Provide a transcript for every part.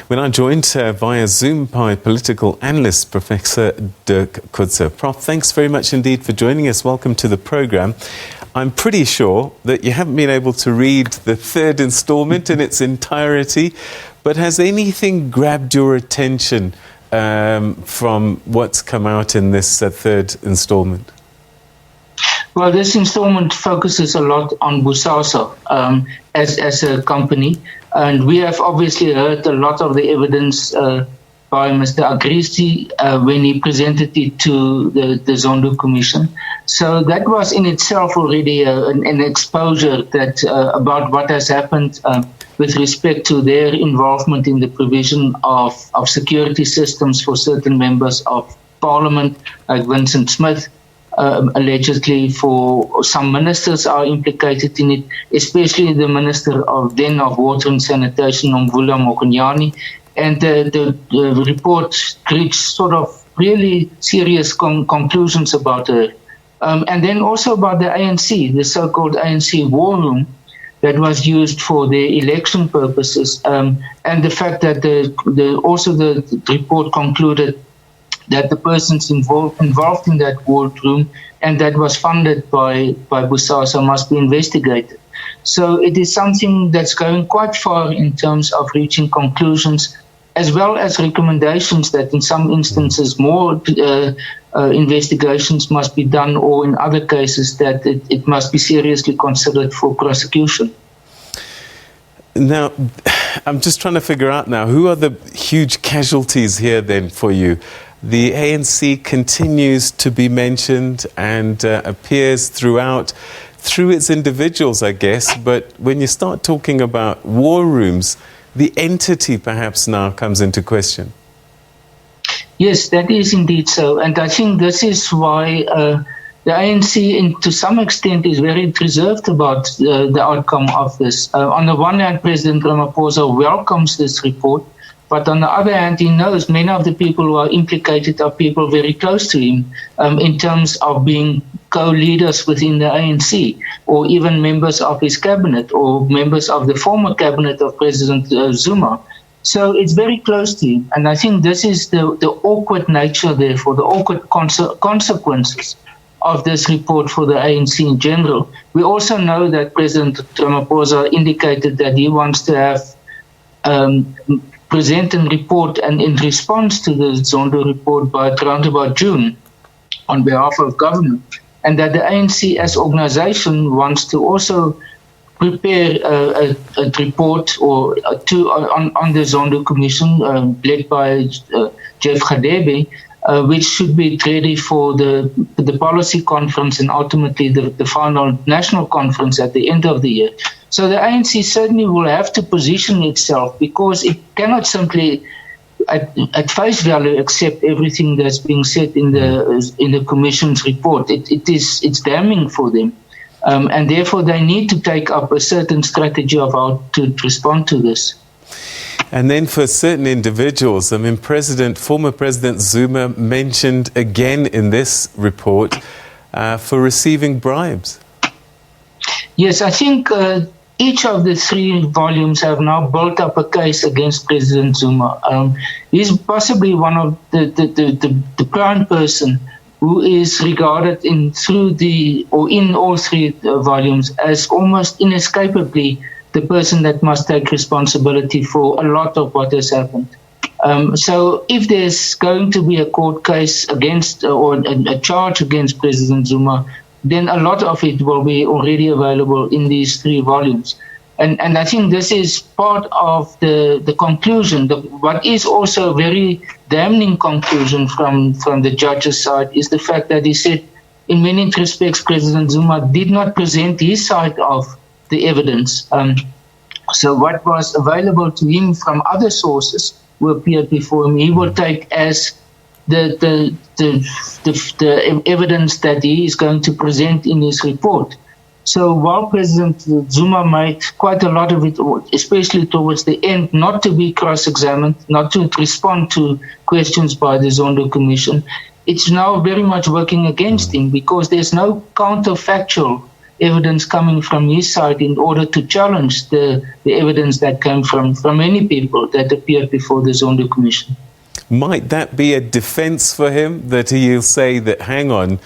We're now joined via Zoom by political analyst Professor Dirk Kotze. Prof, thanks very much indeed for joining us. Welcome to the programme. I'm pretty sure that you haven't been able to read the third instalment in its entirety, but has anything grabbed your attention from what's come out in this third instalment? Well, this installment focuses a lot on Bosasa as a company, and we have obviously heard a lot of the evidence by Mr. Agresti when he presented it to the Zondo Commission. So that was in itself already an exposure that about what has happened with respect to their involvement in the provision of security systems for certain members of Parliament, like Vincent Smith. Allegedly, for some ministers are implicated in it, especially the Minister of Water and Sanitation, Nomvula Mokonyane. And the report reached sort of really serious conclusions about her. And then also about the ANC, the so-called ANC war room that was used for their election purposes. And the fact that the report concluded that the persons involved in that wardroom and that was funded by Bosasa must be investigated. So it is something that's going quite far in terms of reaching conclusions, as well as recommendations that in some instances more investigations must be done, or in other cases that it must be seriously considered for prosecution. Now, I'm just trying to figure out now, who are the huge casualties here then for you? The ANC continues to be mentioned and appears through its individuals, I guess. But when you start talking about war rooms, the entity perhaps now comes into question. Yes, that is indeed so. And I think this is why the ANC, to some extent, is very reserved about the outcome of this. On the one hand, President Ramaphosa welcomes this report. But on the other hand, he knows many of the people who are implicated are people very close to him in terms of being co-leaders within the ANC, or even members of his cabinet, or members of the former cabinet of President Zuma. So it's very close to him. And I think this is the awkward nature, therefore, the awkward consequences of this report for the ANC in general. We also know that President Ramaphosa indicated that he wants to have present and report and in response to the Zondo report by around about June on behalf of government, and that the ANC as organization wants to also prepare a report on the Zondo Commission led by Jeff Gadebe, which should be ready for the policy conference and ultimately the final national conference at the end of the year. So the ANC certainly will have to position itself, because it cannot simply, at face value, accept everything that's being said in the Commission's report. It's damning for them, and therefore they need to take up a certain strategy of how to respond to this. And then for certain individuals, I mean, former President Zuma mentioned again in this report for receiving bribes. Yes, I think each of the three volumes have now built up a case against President Zuma. He's possibly one of the prime person who is regarded in all three volumes as almost inescapably the person that must take responsibility for a lot of what has happened. So if there's going to be a court case against or a charge against President Zuma, then a lot of it will be already available in these three volumes. And I think this is part of the conclusion. What is also a very damning conclusion from the judge's side is the fact that he said, in many respects, President Zuma did not present his side of the evidence. So what was available to him from other sources who appeared before him, he will take as the evidence that he is going to present in his report. So while President Zuma made quite a lot of it, especially towards the end, not to be cross-examined, not to respond to questions by the Zondo Commission, it's now very much working against him, because there's no counterfactual evidence coming from his side in order to challenge the evidence that came from many people that appeared before the Zondo Commission. Might that be a defense for him, that he'll say that, hang on,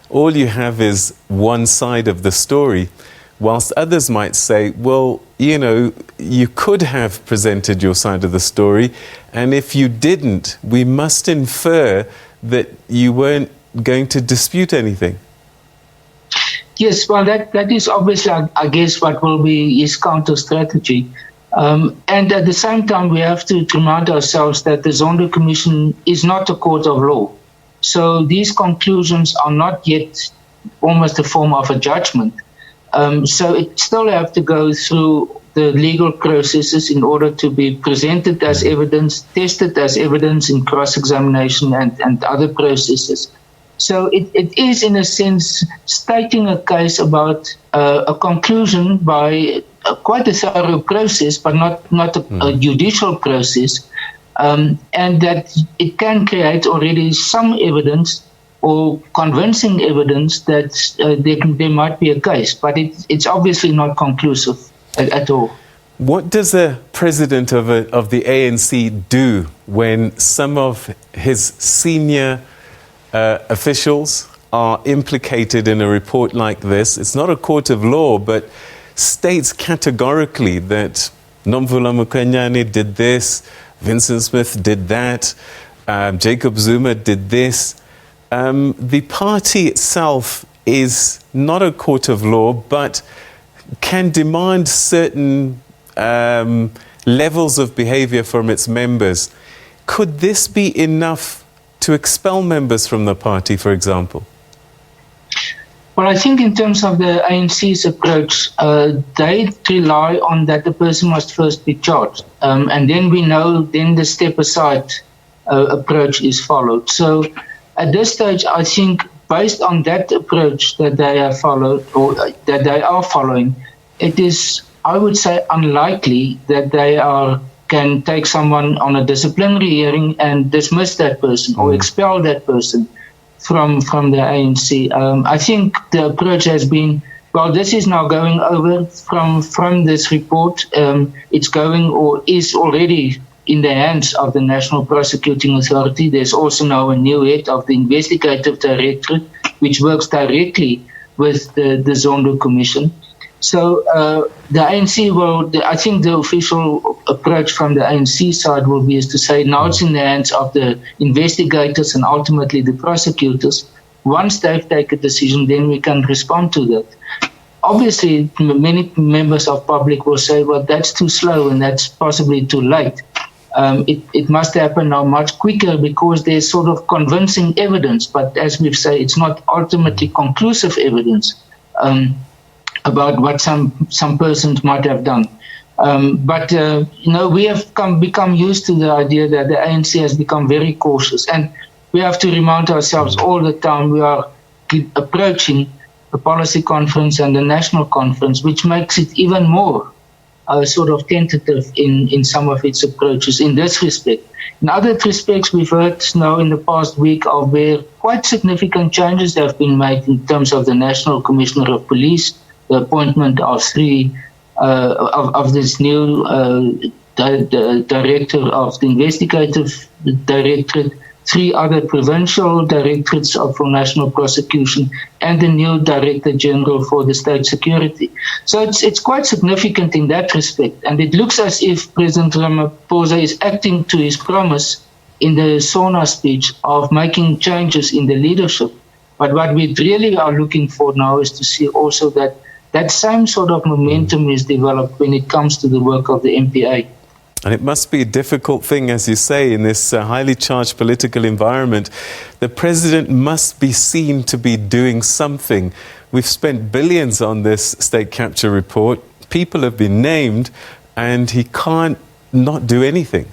all you have is one side of the story, whilst others might say, well, you could have presented your side of the story, and if you didn't, we must infer that you weren't going to dispute anything? Yes, well, that is obviously, I guess, what will be his counter strategy. And at the same time, we have to remind ourselves that the Zondo Commission is not a court of law. So these conclusions are not yet almost a form of a judgment. So it still have to go through the legal processes in order to be presented as evidence, tested as evidence in cross-examination and other processes. So it is, in a sense, stating a case about a conclusion by quite a thorough process, but not a judicial process, and that it can create already some evidence or convincing evidence that there might be a case, but it's obviously not conclusive at all. What does a president of the ANC do when some of his senior officials are implicated in a report like this? It's not a court of law, but states categorically that Nomvula Mokonyane did this, Vincent Smith did that, Jacob Zuma did this. The party itself is not a court of law, but can demand certain levels of behavior from its members. Could this be enough to expel members from the party, for example? Well, I think in terms of the ANC's approach, they rely on that the person must first be charged. And then we know, then the step-aside approach is followed. So at this stage, I think based on that approach that they have followed, or that they are following, it is, I would say, unlikely that they can take someone on a disciplinary hearing and dismiss that person or expel that person from the ANC. I think the approach has been, well, this is now going over from this report. It's going or is already in the hands of the National Prosecuting Authority. There's also now a new head of the Investigative Directorate, which works directly with the Zondo Commission. So the ANC will, I think the official approach from the ANC side will be is to say now it's in the hands of the investigators and ultimately the prosecutors. Once they've taken a decision, then we can respond to that. Obviously, many members of public will say, well, that's too slow and that's possibly too late. It must happen now much quicker because there's sort of convincing evidence. But as we've said, it's not ultimately conclusive evidence about what some persons might have done. But we have become used to the idea that the ANC has become very cautious. And we have to remind ourselves all the time we are approaching the policy conference and the national conference, which makes it even more sort of tentative in some of its approaches in this respect. In other respects, we've heard now in the past week of where quite significant changes have been made in terms of the National Commissioner of Police, the appointment of of this new director of the Investigative Directorate, 3 other provincial directorates for national prosecution, and the new Director General for the State Security. So it's quite significant in that respect. And it looks as if President Ramaphosa is acting to his promise in the SONA speech of making changes in the leadership. But what we really are looking for now is to see also that same sort of momentum is developed when it comes to the work of the MPA. And it must be a difficult thing, as you say, in this highly charged political environment. The president must be seen to be doing something. We've spent billions on this state capture report. People have been named, and he can't not do anything.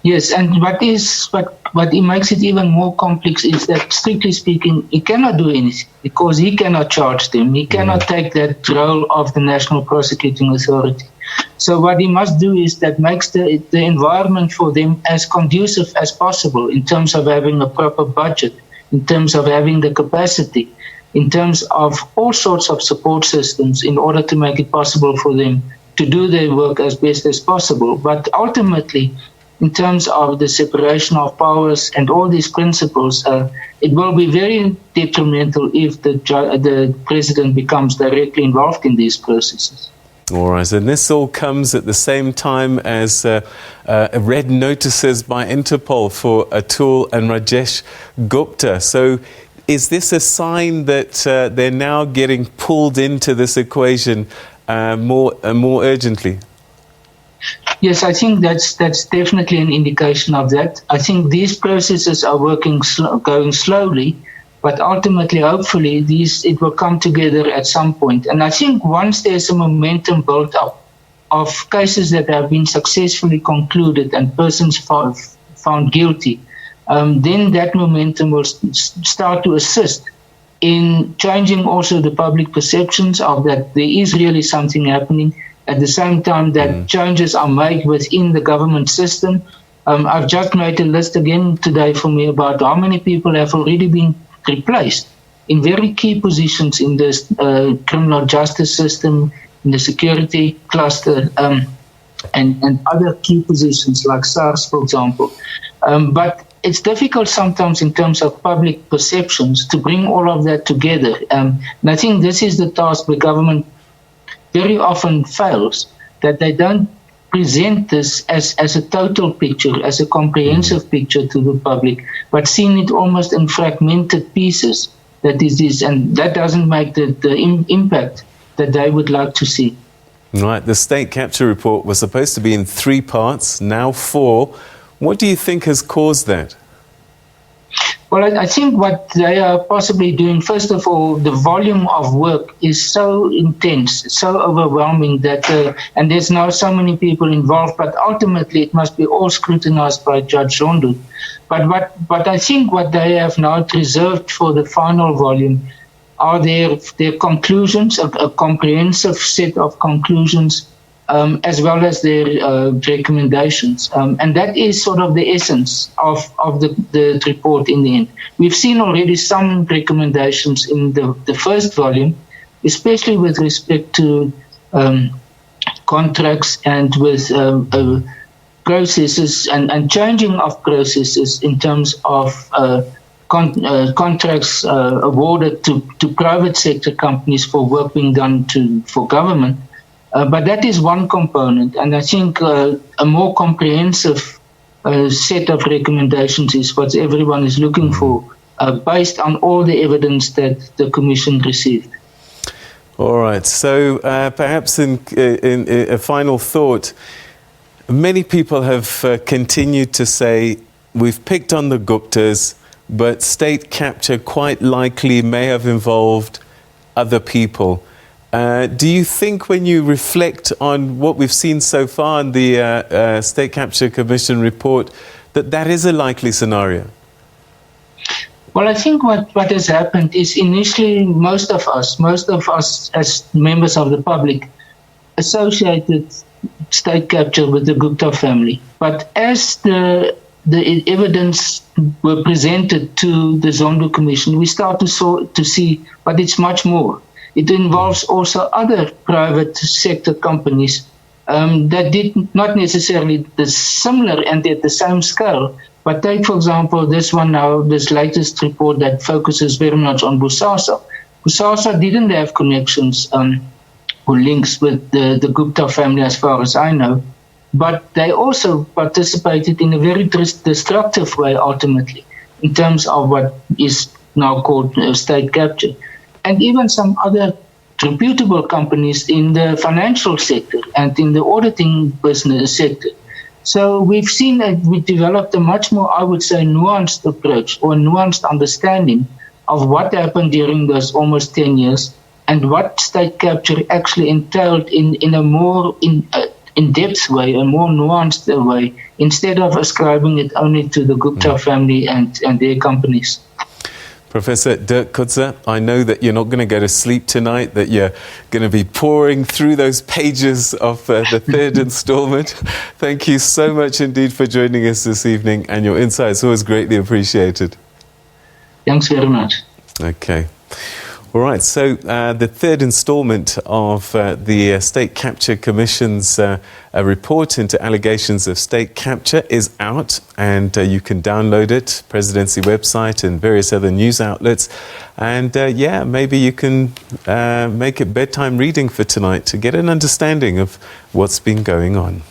Yes, and what makes it even more complex is that, strictly speaking, he cannot do anything because he cannot charge them. He cannot take that role of the National Prosecuting Authority. So what he must do is that makes the environment for them as conducive as possible in terms of having a proper budget, in terms of having the capacity. in terms of all sorts of support systems in order to make it possible for them to do their work as best as possible. But ultimately, in terms of the separation of powers and all these principles, it will be very detrimental if the president becomes directly involved in these processes. All right, and this all comes at the same time as red notices by Interpol for Atul and Rajesh Gupta. So is this a sign that they're now getting pulled into this equation more urgently? Yes, I think that's definitely an indication of that. I think these processes are going slowly, but ultimately, hopefully, it will come together at some point. And I think once there's a momentum built up of cases that have been successfully concluded and persons found guilty, then that momentum will start to assist in changing also the public perceptions of that there is really something happening. At the same time that changes are made within the government system. I've just made a list again today for me about how many people have already been replaced in very key positions in the criminal justice system, in the security cluster, and other key positions like SARS, for example. But it's difficult sometimes in terms of public perceptions to bring all of that together. And I think this is the task the government very often fails, that they don't present this as a total picture, as a comprehensive picture to the public, but seeing it almost in fragmented pieces. That is this, and that doesn't make the impact that they would like to see. Right, the state capture report was supposed to be in 3 parts, now 4. What do you think has caused that? Well, I think what they are possibly doing, first of all, the volume of work is so intense, so overwhelming that, and there's now so many people involved, but ultimately it must be all scrutinized by Judge Zondo. But I think what they have now reserved for the final volume are their conclusions, a comprehensive set of conclusions, as well as their recommendations. And that is sort of the essence of the report in the end. We've seen already some recommendations in the first volume, especially with respect to contracts and with processes and changing of processes in terms of contracts awarded to private sector companies for work being done for government. But that is one component, and I think a more comprehensive set of recommendations is what everyone is looking for, based on all the evidence that the Commission received. All right, so perhaps in a final thought, many people have continued to say, we've picked on the Guptas, but state capture quite likely may have involved other people. Do you think when you reflect on what we've seen so far in the State Capture Commission report, that is a likely scenario? Well, I think what has happened is initially most of us as members of the public associated state capture with the Gupta family. But as the evidence were presented to the Zondo Commission, we start to see, but it's much more. It involves also other private sector companies that did not necessarily the similar and at the same scale. But take, for example, this latest report that focuses very much on Bosasa. Bosasa didn't have connections or links with the Gupta family as far as I know. But they also participated in a very destructive way, ultimately, in terms of what is now called state capture. And even some other reputable companies in the financial sector and in the auditing business sector. So we've seen that we developed a much more, I would say, nuanced approach or nuanced understanding of what happened during those almost 10 years and what state capture actually entailed in a more in-depth way, a more nuanced way, instead of ascribing it only to the Gupta family and their companies. Professor Dirk Kotze, I know that you're not going to go to sleep tonight, that you're going to be pouring through those pages of the third installment. Thank you so much indeed for joining us this evening, and your insights always greatly appreciated. Thanks very much. Okay. All right, so the third instalment of the State Capture Commission's report into allegations of state capture is out, and you can download it, Presidency website and various other news outlets. And maybe you can make it bedtime reading for tonight to get an understanding of what's been going on.